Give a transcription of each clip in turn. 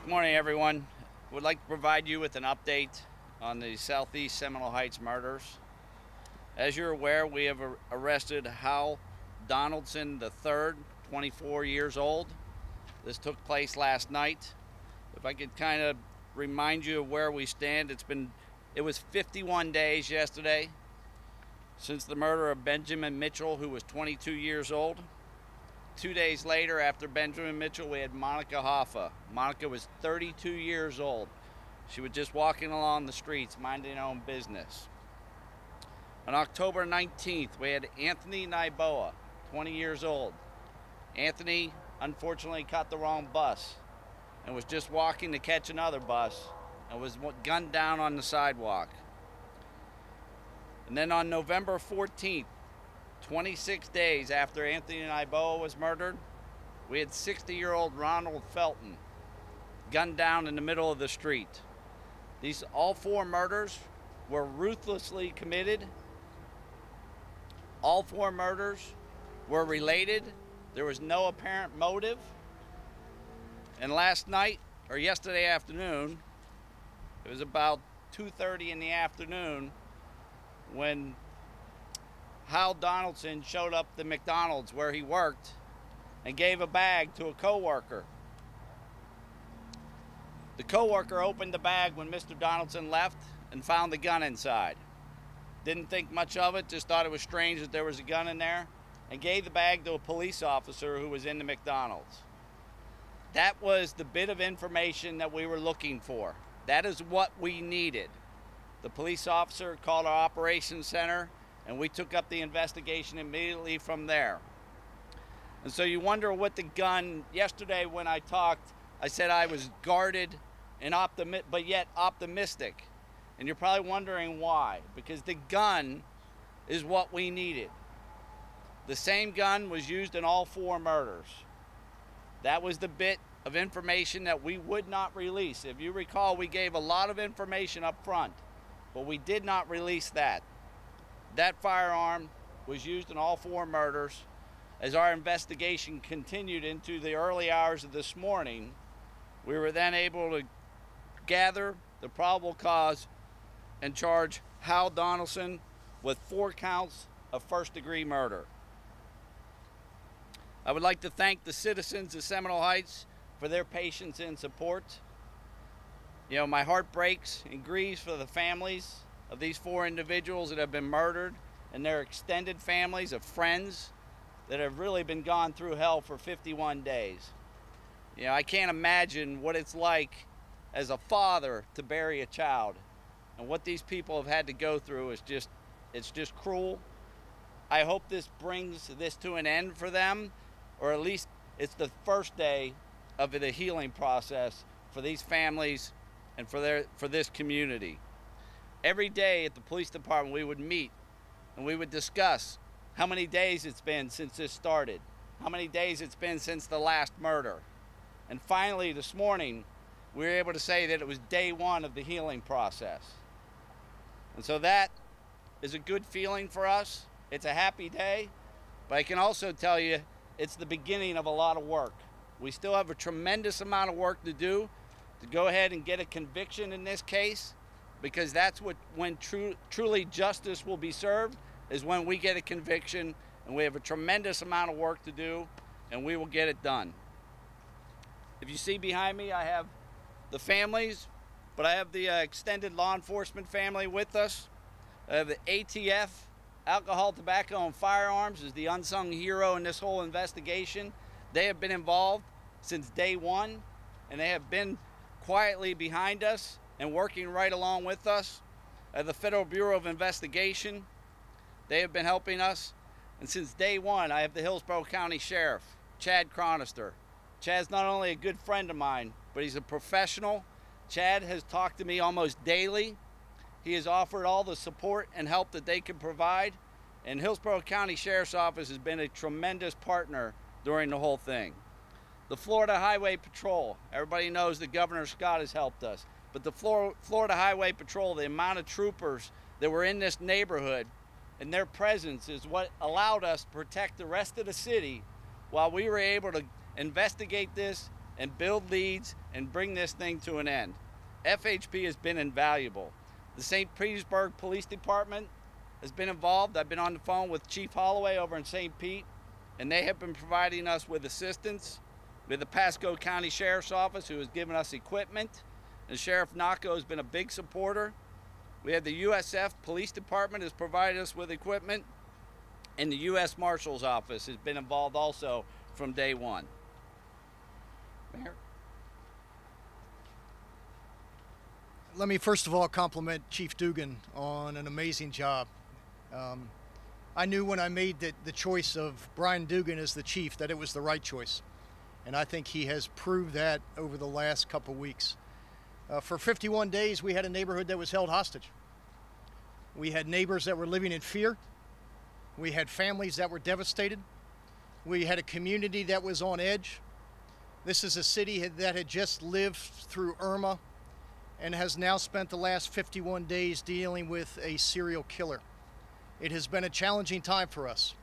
Good morning, everyone. Would like to provide you with an update on the Southeast Seminole Heights murders. As you're aware, we have arrested Hal Donaldson III, 24 years old. This took place last night. If I could kind of remind you of where we stand, it was 51 days yesterday since the murder of Benjamin Mitchell, who was 22 years old. 2 days later, after Benjamin Mitchell, we had Monica Hoffa. Monica was 32 years old. She was just walking along the streets, minding her own business. On October 19th, we had Anthony Niboa, 20 years old. Anthony, unfortunately, caught the wrong bus and was just walking to catch another bus and was gunned down on the sidewalk. And then on November 14th, 26 days after Anthony Niboa was murdered, we had 60-year-old Ronald Felton gunned down in the middle of the street. All four murders were ruthlessly committed. All four murders were related. There was no apparent motive. And last night, or yesterday afternoon, it was about 2:30 in the afternoon when Hal Donaldson showed up at the McDonald's where he worked and gave a bag to a coworker. The coworker opened the bag when Mr. Donaldson left and found the gun inside. Didn't think much of it, just thought it was strange that there was a gun in there, and gave the bag to a police officer who was in the McDonald's. That was the bit of information that we were looking for. That is what we needed. The police officer called our operations center, and we took up the investigation immediately from there. And so you wonder what the gun, yesterday when I talked, I said I was guarded and but yet optimistic. And you're probably wondering why. Because the gun is what we needed. The same gun was used in all four murders. That was the bit of information that we would not release. If you recall, we gave a lot of information up front, but we did not release that. That firearm was used in all four murders. As our investigation continued into the early hours of this morning, we were then able to gather the probable cause and charge Hal Donaldson with 4 counts of first-degree murder. I would like to thank the citizens of Seminole Heights for their patience and support. You know, my heart breaks and grieves for the families of these 4 individuals that have been murdered and their extended families of friends that have really been gone through hell for 51 days. You know, I can't imagine what it's like as a father to bury a child, and what these people have had to go through is it's just cruel. I hope this brings this to an end for them, or at least it's the first day of the healing process for these families and for this community. Every day at the police department we would meet and we would discuss how many days it's been since this started, how many days it's been since the last murder. And finally this morning we were able to say that it was day 1 of the healing process. And so that is a good feeling for us. It's a happy day, but I can also tell you it's the beginning of a lot of work. We still have a tremendous amount of work to do to go ahead and get a conviction in this case, because that's when truly justice will be served, is when we get a conviction, and we have a tremendous amount of work to do, and we will get it done. If you see behind me, I have the families, but I have the extended law enforcement family with us. I have the ATF, Alcohol, Tobacco, and Firearms, is the unsung hero in this whole investigation. They have been involved since day 1, and they have been quietly behind us and working right along with us. The Federal Bureau of Investigation, they have been helping us. And since day 1, I have the Hillsborough County Sheriff, Chad Chronister. Chad's not only a good friend of mine, but he's a professional. Chad has talked to me almost daily. He has offered all the support and help that they can provide. And Hillsborough County Sheriff's Office has been a tremendous partner during the whole thing. The Florida Highway Patrol, everybody knows that Governor Scott has helped us. But the Florida Highway Patrol, the amount of troopers that were in this neighborhood and their presence is what allowed us to protect the rest of the city while we were able to investigate this, and build leads and bring this thing to an end. FHP has been invaluable. The St. Petersburg Police Department has been involved. I've been on the phone with Chief Holloway over in St. Pete, and they have been providing us with assistance. With the Pasco County Sheriff's Office, who has given us equipment, and Sheriff Nacco has been a big supporter. We have the USF Police Department has provided us with equipment, and the U.S. Marshal's Office has been involved also from day one. Mayor? Let me first of all compliment Chief Dugan on an amazing job. I knew when I made the choice of Brian Dugan as the chief that it was the right choice. And I think he has proved that over the last couple weeks. For 51 days, we had a neighborhood that was held hostage. We had neighbors that were living in fear. We had families that were devastated. We had a community that was on edge. This is a city that had just lived through Irma and has now spent the last 51 days dealing with a serial killer. It has been a challenging time for us.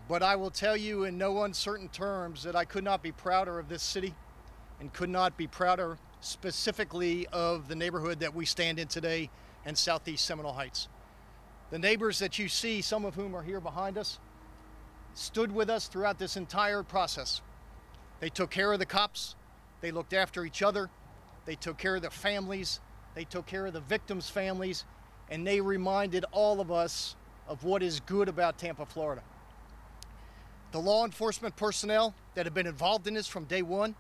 But I will tell you in no uncertain terms that I could not be prouder of this city and could not be prouder specifically of the neighborhood that we stand in today in Southeast Seminole Heights. The neighbors that you see, some of whom are here behind us, stood with us throughout this entire process. They took care of the cops, they looked after each other, they took care of the families, they took care of the victims' families, and they reminded all of us of what is good about Tampa, Florida. The law enforcement personnel that have been involved in this from day one,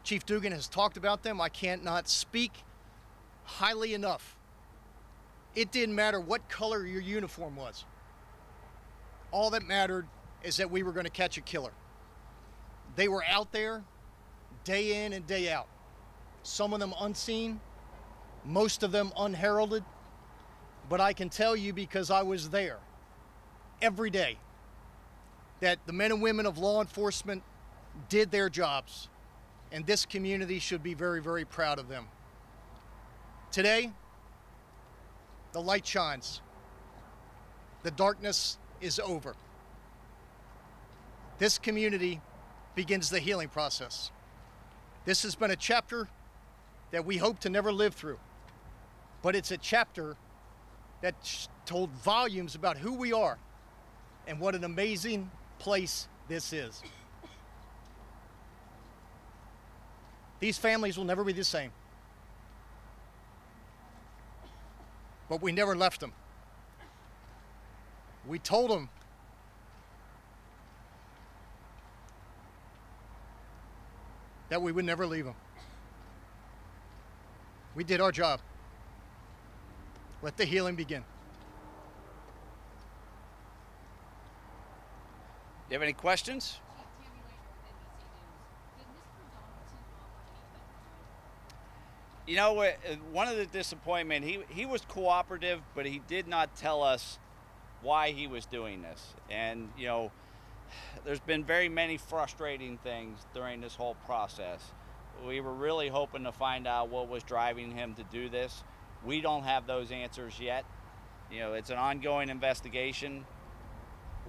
Chief Dugan has talked about them. I can't not speak highly enough. It didn't matter what color your uniform was. All that mattered is that we were going to catch a killer. They were out there day in and day out. Some of them unseen, most of them unheralded. But I can tell you, because I was there every day, that the men and women of law enforcement did their jobs, and this community should be very, very proud of them. Today, the light shines. The darkness is over. This community begins the healing process. This has been a chapter that we hope to never live through, but it's a chapter that told volumes about who we are and what an amazing place this is. These families will never be the same. But we never left them. We told them that we would never leave them. We did our job. Let the healing begin. Do you have any questions? You know, one of the disappointment, he was cooperative, but he did not tell us why he was doing this. And, you know, there's been very many frustrating things during this whole process. We were really hoping to find out what was driving him to do this. We don't have those answers yet. You know, it's an ongoing investigation.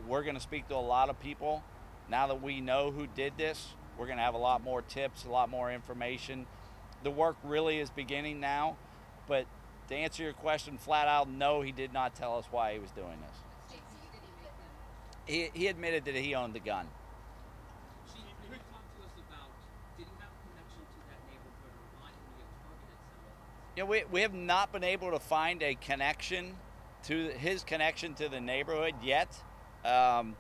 We're going to speak to a lot of people. Now that we know who did this, we're going to have a lot more tips, a lot more information. The work really is beginning now, but to answer your question flat out, no, he did not tell us why he was doing this. He admitted that he owned the gun. Chief, can you talk to us about, did he have a connection to that neighborhood, or why did he have targeted someone? You know, we have not been able to find a connection to his connection to the neighborhood yet. You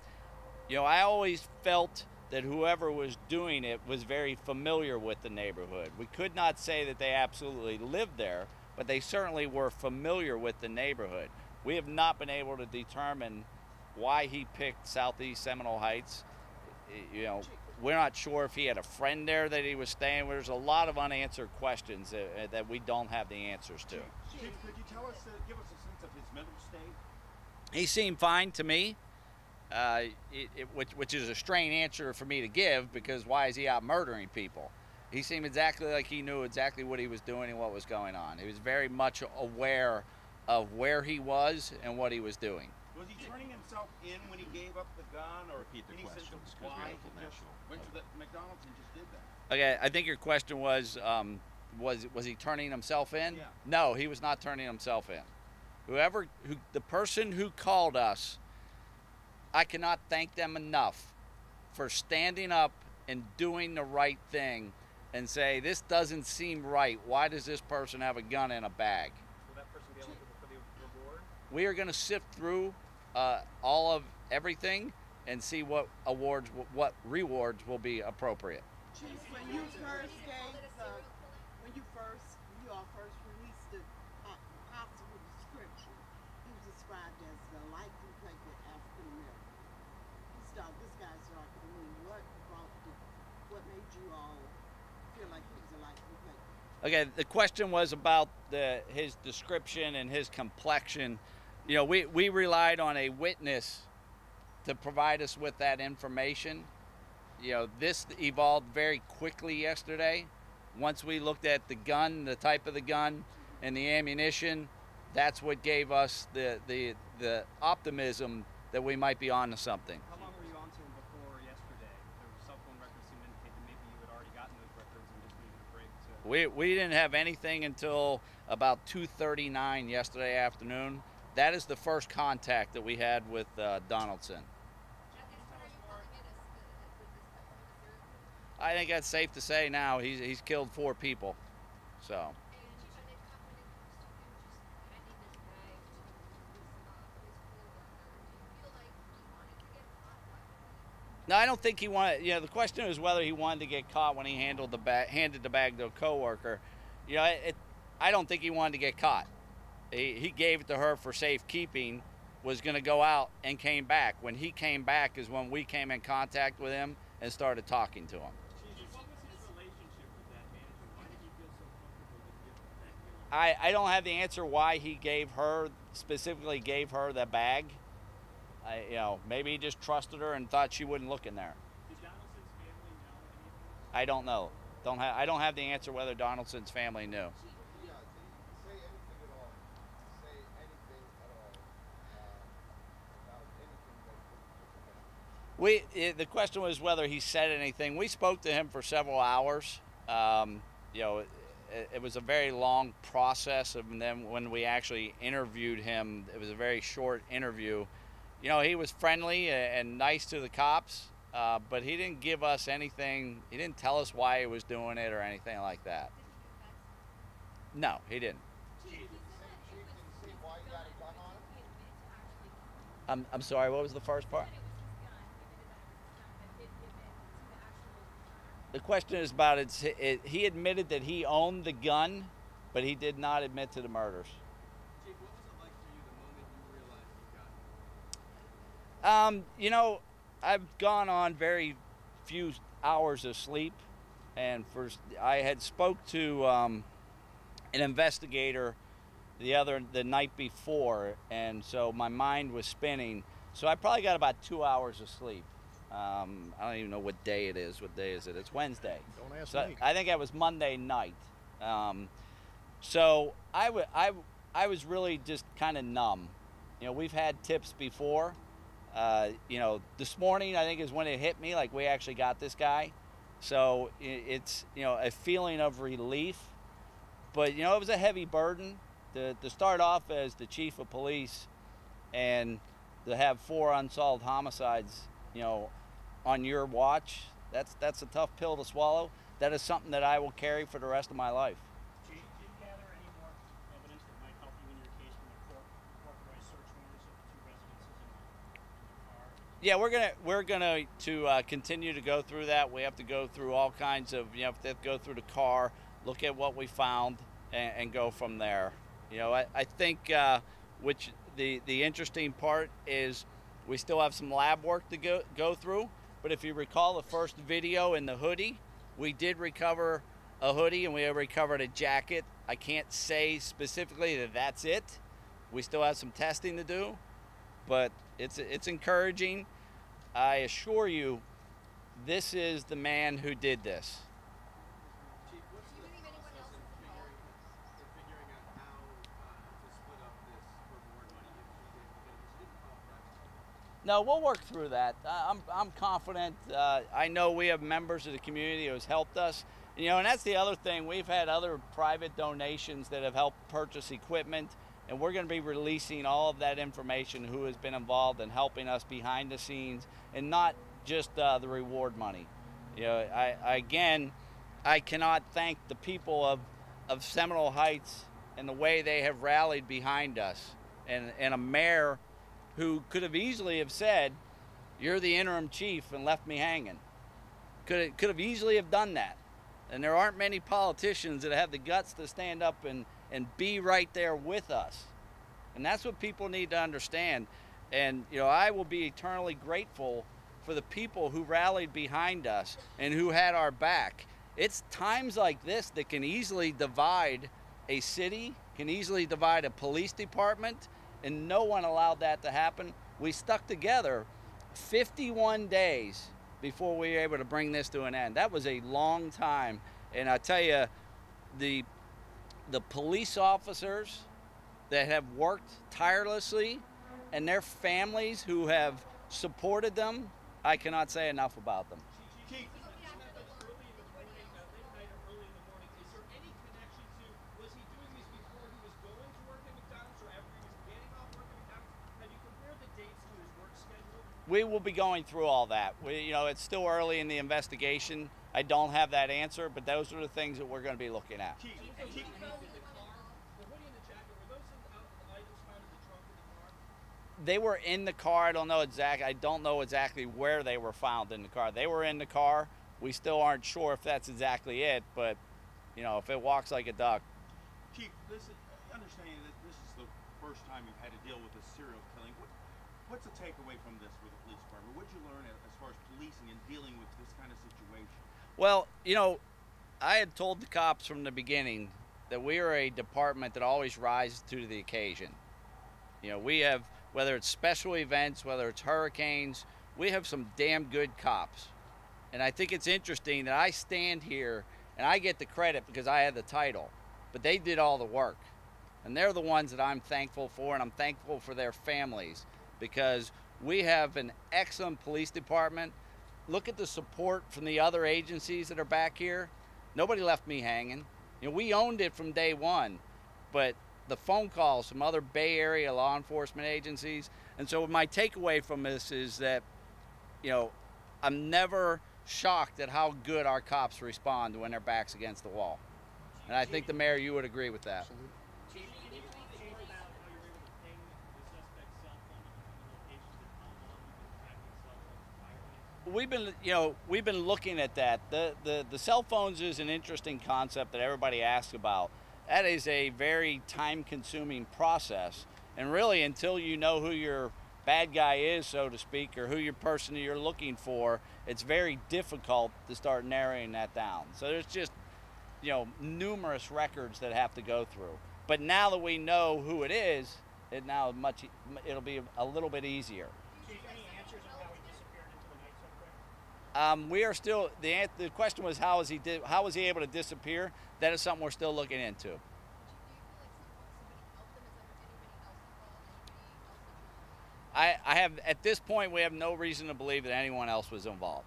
know, I always felt that whoever was doing it was very familiar with the neighborhood. We could not say that they absolutely lived there, but they certainly were familiar with the neighborhood. We have not been able to determine why he picked Southeast Seminole Heights. You know, we're not sure if he had a friend there that he was staying with. There's a lot of unanswered questions that we don't have the answers to. Chief, could you tell us, give us a sense of his mental state? He seemed fine to me, which is a strange answer for me to give, because why is he out murdering people? He seemed exactly like he knew exactly what he was doing and what was going on. He was very much aware of where he was and what he was doing. Was he turning himself in when he gave up the gun, or Repeat the any sense questions, of 'cause we why have he the just national went to the McDonald's and just did that? Okay, I think your question was he turning himself in? Yeah. No, he was not turning himself in. The person who called us, I cannot thank them enough for standing up and doing the right thing and say, this doesn't seem right. Why does this person have a gun in a bag? Will that person be eligible for the reward? We are going to sift through all of everything and see what rewards will be appropriate. Chief, when you all first released the possible description, he was described as the light complected African American. This guy's darker than me. What made you all feel like he was a light complected? Okay, the question was about his description and his complexion. You know, we relied on a witness to provide us with that information. You know, this evolved very quickly yesterday. Once we looked at the gun, the type of the gun, and the ammunition, that's what gave us the optimism that we might be onto something. How long were you on to him before yesterday? There were cell phone records seem to indicate that maybe you had already gotten those records and just needed a break to... We didn't have anything until about 2:39 yesterday afternoon. That is the first contact that we had with Donaldson. I think that's safe to say now. He's killed 4 people. So. No, I don't think he wanted. You know, the question is whether he wanted to get caught when he handed the bag to a coworker. You know, I don't think he wanted to get caught. He gave it to her for safekeeping. Was going to go out and came back. When he came back is when we came in contact with him and started talking to him. What was his relationship with that manager? Why did he feel so comfortable to give that? I don't have the answer why he specifically gave her the bag. You know, maybe he just trusted her and thought she wouldn't look in there. Did Donaldson's family know anything? I don't know. I don't have the answer whether Donaldson's family knew. Yeah, say anything at all. Say anything at all about anything that The question was whether he said anything. We spoke to him for several hours. You know, it was a very long process, and then when we actually interviewed him, it was a very short interview. You know, he was friendly and nice to the cops, but he didn't give us anything. He didn't tell us why he was doing it or anything like that. No, he didn't. I'm sorry, what was the first part? The question is about he admitted that he owned the gun, but he did not admit to the murders. Chief, what was it like for you the moment you realized you got him? You know, I've gone on very few hours of sleep, and I had spoke to an investigator the night before, and so my mind was spinning. So I probably got about 2 hours of sleep. I don't even know what day it is. What day is it? It's Wednesday. Don't ask So me. I think it was Monday night. So I was really just kind of numb. You know, we've had tips before. You know, this morning I think is when it hit me, like we actually got this guy. So it's, you know, a feeling of relief. But, you know, it was a heavy burden to start off as the chief of police and to have 4 unsolved homicides, you know, on your watch. That's a tough pill to swallow. That is something that I will carry for the rest of my life. Chief, did you gather any more evidence that might help you in your case from the authorized search warrants of the 2 residences in the car? Yeah, we're gonna to continue to go through that. We have to go through all kinds of, you know, have to go through the car, look at what we found, and go from there. You know, I think which the interesting part is we still have some lab work to go through. But if you recall the first video in the hoodie, we did recover a hoodie and we recovered a jacket. I can't say specifically that that's it. We still have some testing to do, but it's encouraging. I assure you, this is the man who did this. Chief, what's the process in figuring out how to split up this reward money if she didn't No, we'll work through that. I'm confident. I know we have members of the community who has helped us. You know, and that's the other thing. We've had other private donations that have helped purchase equipment, and we're going to be releasing all of that information, who has been involved in helping us behind the scenes, and not just the reward money. You know, I cannot thank the people of Seminole Heights and the way they have rallied behind us, and a mayor who could have easily have said, "You're the interim chief," and left me hanging. Could have easily have done that. And there aren't many politicians that have the guts to stand up and be right there with us. And that's what people need to understand. And, you know, I will be eternally grateful for the people who rallied behind us and who had our back. It's times like this that can easily divide a city, can easily divide a police department, and no one allowed that to happen. We stuck together 51 days before we were able to bring this to an end. That was a long time. And I tell you, the police officers that have worked tirelessly and their families who have supported them, I cannot say enough about them. Chief, Early in the morning, late night or early in the morning, is there any connection to, was he doing these before he was going to work at McDonald's or after he was getting off work at McDonald's? Have you compared the dates to his work schedule? We will be going through all that. You know, it's still early in the investigation. I don't have that answer, but those are the things that we're going to be looking at. Chief, Any in the car? The hoodie and the jacket, were those the items found in the trunk of the car? They were in the car. I don't know exactly where they were found in the car. They were in the car. We still aren't sure if that's exactly it, but, you know, if it walks like a duck. Chief, understanding that this is the first time you've had to deal with a serial killing, what's the takeaway from this for the police department? What did you learn as far as policing and dealing with this kind of situation? Well, you know, I had told the cops from the beginning that we are a department that always rises to the occasion. You know, we have, whether it's special events, whether it's hurricanes, we have some damn good cops. And I think it's interesting that I stand here and I get the credit because I had the title, but they did all the work. And they're the ones that I'm thankful for, and I'm thankful for their families, because we have an excellent police department. Look at the support from the other agencies that are back here. Nobody left me hanging. You know, we owned it from day one, but the phone calls from other Bay Area law enforcement agencies. And so my takeaway from this is that, you know, I'm never shocked at how good our cops respond when their back's against the wall. And I think the mayor, you would agree with that. Chief, can you change about how you were able to ping the suspect's cell phone to the locations that found all you've been tracking cell phones prior? We've been looking at that. The cell phones is an interesting concept that everybody asks about. That is a very time-consuming process, and really, until you know who your bad guy is, so to speak, or who your person you're looking for, it's very difficult to start narrowing that down. So there's just, you know, numerous records that have to go through. But now that we know who it is, it'll be a little bit easier. Chief, any answers on how he disappeared into the night so quick? We are still, the question was how was he able to disappear? That is something we're still looking into. I have, at this point, we have no reason to believe that anyone else was involved.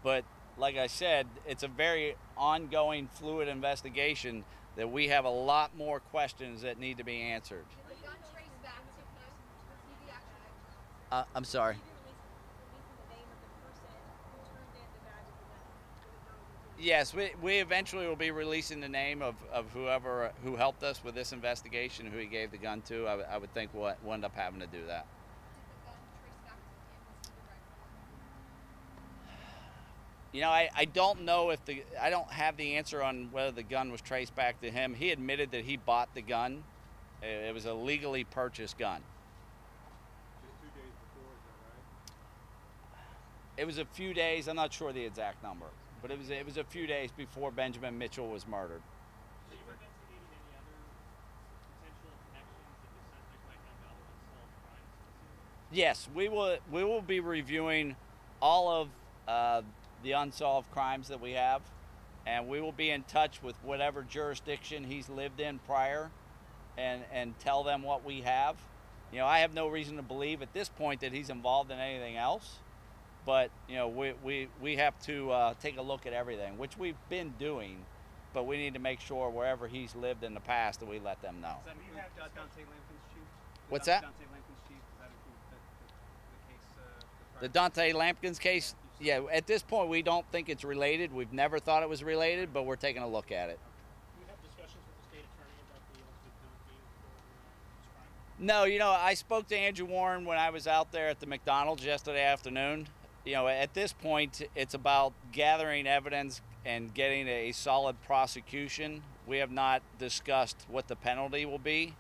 But like I said, it's a very ongoing, fluid investigation that we have a lot more questions that need to be answered. I'm sorry. Yes, we eventually will be releasing the name of who helped us with this investigation, who he gave the gun to. I would think we'll end up having to do that. You know, I don't know if I don't have the answer on whether the gun was traced back to him. He admitted that he bought the gun. It was a legally purchased gun. Just 2 days before, is that right? It was a few days. I'm not sure the exact number, but it was a few days before Benjamin Mitchell was murdered. So you've investigated any other potential connections that the suspect might have to other unsolved crimes? Yes, we will be reviewing all of the unsolved crimes that we have, and we will be in touch with whatever jurisdiction he's lived in prior, and tell them what we have. You know, I have no reason to believe at this point that he's involved in anything else. But, you know, we have to take a look at everything, which we've been doing. But we need to make sure wherever he's lived in the past that we let them know. Does that include Dante Lampkin's chief? What's that? Dante Lampkin's chief, does that include the case? The Dante Lampkin's case? Yeah, at this point we don't think it's related. We've never thought it was related, but we're taking a look at it. Do you have discussions with the state attorney about the ultimate penalty for this crime? No, you know, I spoke to Andrew Warren when I was out there at the McDonald's yesterday afternoon. You know, at this point, it's about gathering evidence and getting a solid prosecution. We have not discussed what the penalty will be.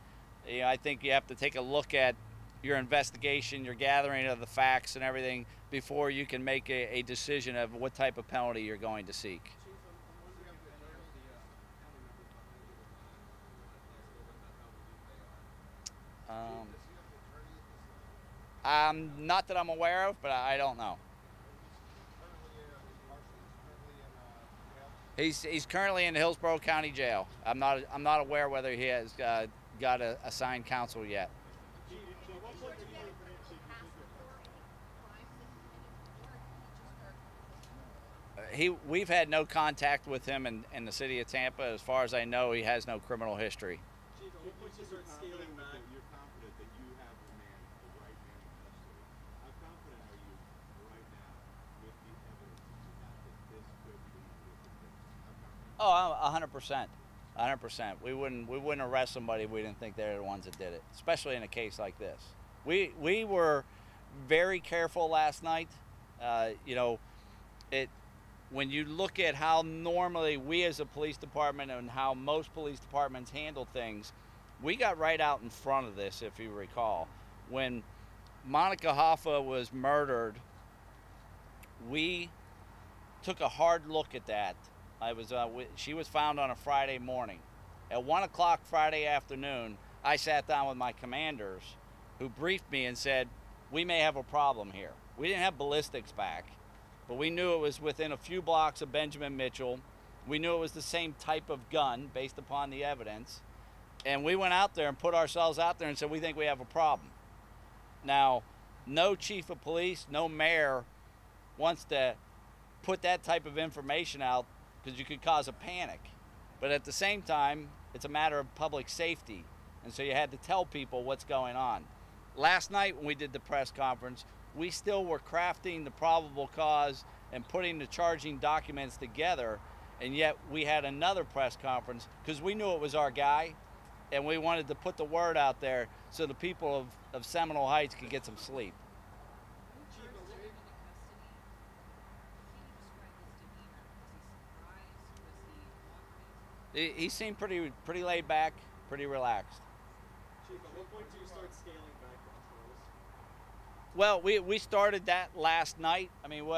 You know, I think you have to take a look at your investigation, your gathering of the facts and everything before you can make a decision of what type of penalty you're going to seek. Not that I'm aware of, but I don't know. He's currently in the Hillsborough County Jail. I'm not aware whether he has got a assigned counsel yet. We've had no contact with him in the city of Tampa. As far as I know, he has no criminal history. Chief, you're confident that you have the man, the right man in custody. How confident are you right now with the evidence that this could lead to a conviction? How confident? Oh, 100%. 100%. We wouldn't arrest somebody if we didn't think they're the ones that did it, especially in a case like this. We were very careful last night. You know, when you look at how normally we as a police department and how most police departments handle things, we got right out in front of this, if you recall. When Monica Hoffa was murdered, we took a hard look at that. She was found on a Friday morning. At 1 o'clock Friday afternoon, I sat down with my commanders who briefed me and said, we may have a problem here. We didn't have ballistics back, but we knew it was within a few blocks of Benjamin Mitchell. We knew it was the same type of gun based upon the evidence. And we went out there and put ourselves out there and said, we think we have a problem. Now, no chief of police, no mayor wants to put that type of information out because you could cause a panic. But at the same time, it's a matter of public safety. And so you had to tell people what's going on. Last night when we did the press conference, we still were crafting the probable cause and putting the charging documents together, and yet we had another press conference because we knew it was our guy, and we wanted to put the word out there so the people of Seminole Heights could get some sleep. He seemed pretty laid back, pretty relaxed. Chief, at what point do you start scaling back the patrols? Well, we started that last night. I mean,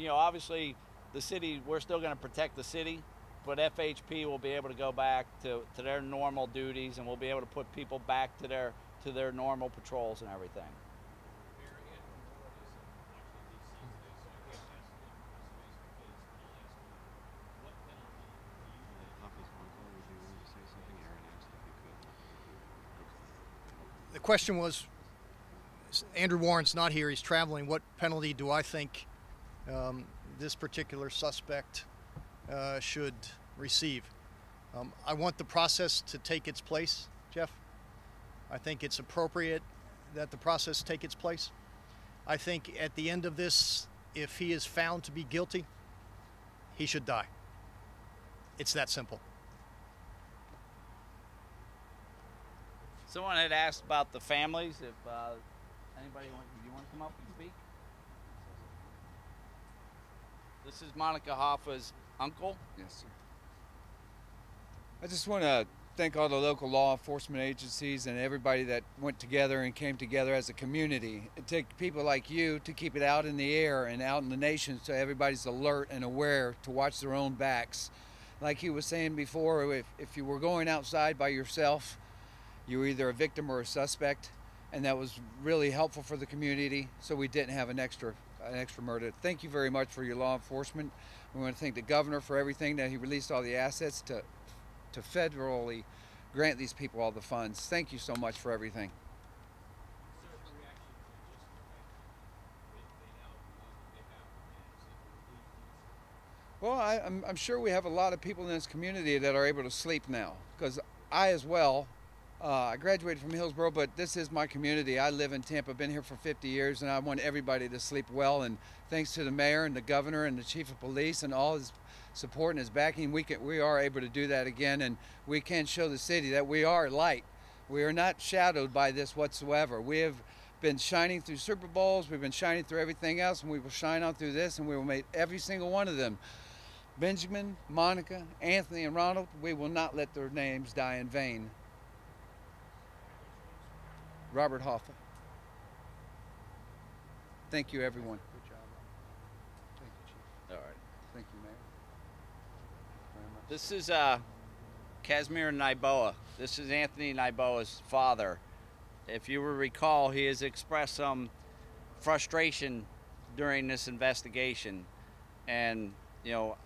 obviously the city, we're still going to protect the city, but FHP will be able to go back to their normal duties, and we'll be able to put people back to their normal patrols and everything. The question was, Andrew Warren's not here, he's traveling. What penalty do I think this particular suspect should receive? I want the process to take its place, Jeff. I think it's appropriate that the process take its place. I think at the end of this, if he is found to be guilty, he should die. It's that simple. Someone had asked about the families. If anybody you want to come up and speak? This is Monica Hoffa's uncle. Yes, sir. I just want to thank all the local law enforcement agencies and everybody that went together and came together as a community. It took people like you to keep it out in the air and out in the nation so everybody's alert and aware to watch their own backs. Like he was saying before, if you were going outside by yourself, you were either a victim or a suspect, and that was really helpful for the community, so we didn't have an extra murder. Thank you very much for your law enforcement. We want to thank the governor for everything, that he released all the assets to federally grant these people all the funds. Thank you so much for everything. Well, I'm sure we have a lot of people in this community that are able to sleep now, because I as well, I graduated from Hillsborough, but this is my community. I live in Tampa, been here for 50 years, and I want everybody to sleep well. And thanks to the mayor and the governor and the chief of police and all his support and his backing, we are able to do that again, and we can show the city that we are light. We are not shadowed by this whatsoever. We have been shining through Super Bowls, we've been shining through everything else, and we will shine on through this, and we will make every single one of them. Benjamin, Monica, Anthony, and Ronald, we will not let their names die in vain. Robert Hoffa. Thank you, everyone. Good job. Thank you, Chief. All right. Thank you, Mayor. Very much. This is Casimir Nyboa. This is Anthony Nyboa's father. If you will recall, he has expressed some frustration during this investigation, and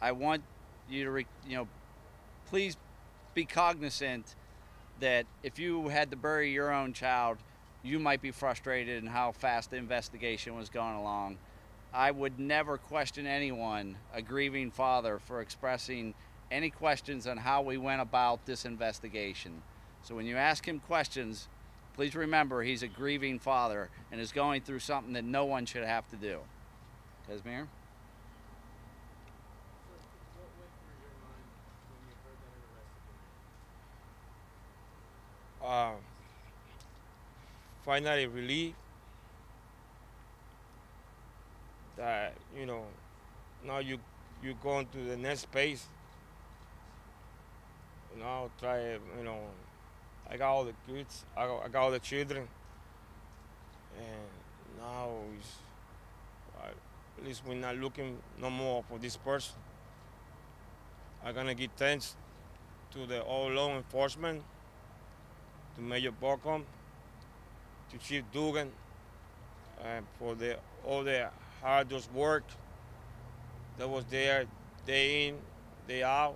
I want you to please be cognizant that if you had to bury your own child, you might be frustrated in how fast the investigation was going along. I would never question anyone, a grieving father, for expressing any questions on how we went about this investigation. So when you ask him questions, please remember he's a grieving father and is going through something that no one should have to do. Casimir? What went through your mind when you heard that it arrested him? Finally relieved that now you go into the next phase. Try I got all the kids, I got all the children, and now at least we're not looking no more for this person. I'm gonna give thanks to the all law enforcement, to Mayor Bockham, to Chief Dugan, for all the hardest work that was there day in, day out,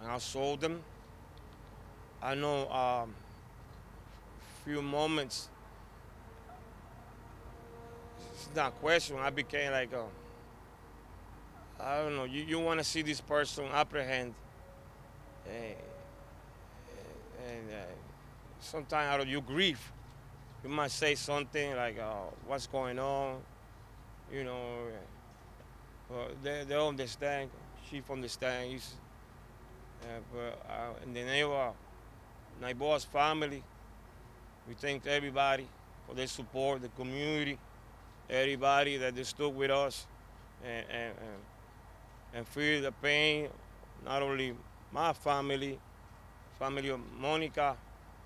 and I saw them. I know few moments, it's not a question, I became like, I don't know, you want to see this person apprehend, and sometimes out of your grief, you might say something like, what's going on, but they understand, Chief understands, but in the name of Nyboa's family, we thank everybody for their support, the community, everybody that they stood with us and feel the pain, not only my family of Monica,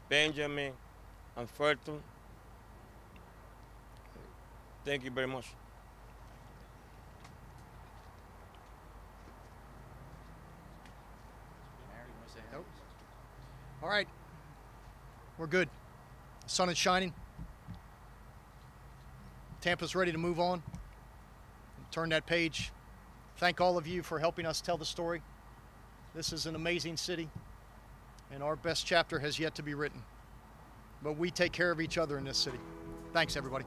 Benjamin, and Fulton. Thank you very much. Nope. All right. We're good. The sun is shining. Tampa's ready to move on. Turn that page. Thank all of you for helping us tell the story. This is an amazing city, and our best chapter has yet to be written. But we take care of each other in this city. Thanks, everybody.